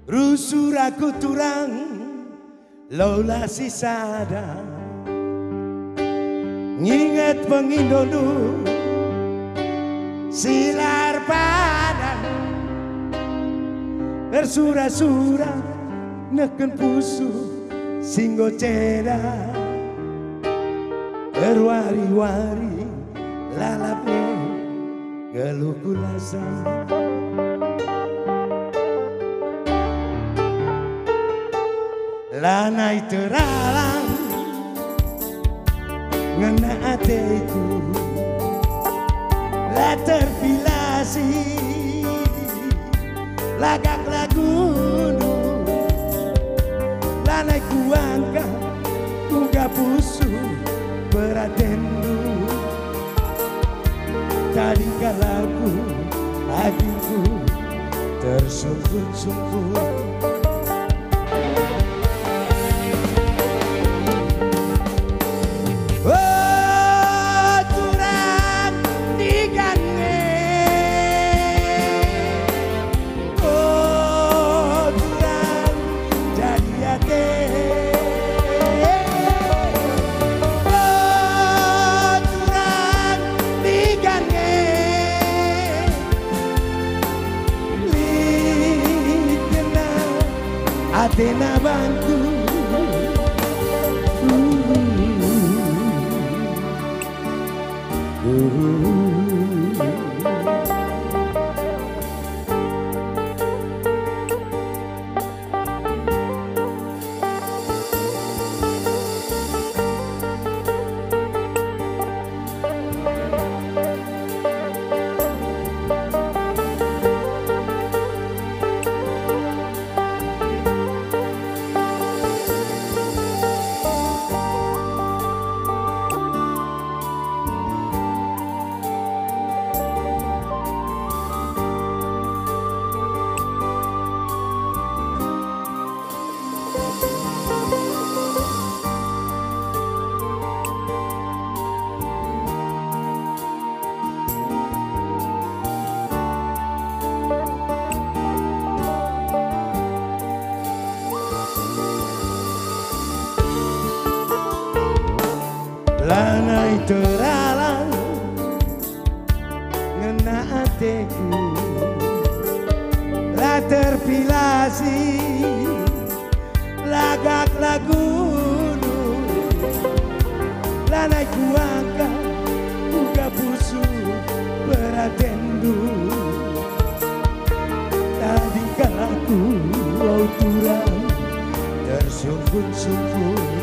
Rusuraku turang lola sisada nginget pengindonu silar padan bersura-sura neken pusu singgo ceda berwari-wari lalapnya geluh kulasa lanai teralang ngena hatiku la terpilasi lagak lagunu lanai kuangka unggah pusu beratendu tadi kalaku hatiku tersungkur-sungkur Atena bantu lanai teralang ngena hatiku la terpilasi lagak lagunu lanai kuangka buka pusu beratendu tadi kalaku wau turang tersungkur-sungkur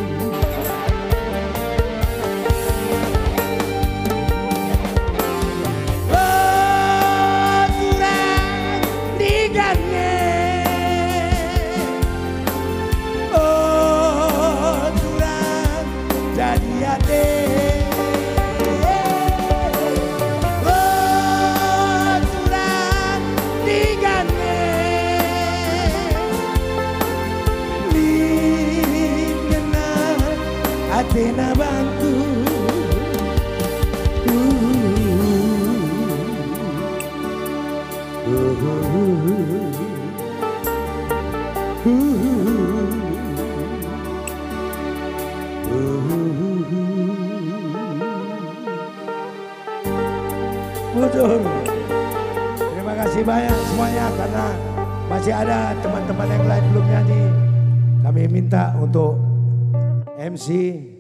Atena bantu Betul. Terima kasih banyak semuanya karena masih ada teman-teman yang lain belum nyanyi. Kami minta untuk MC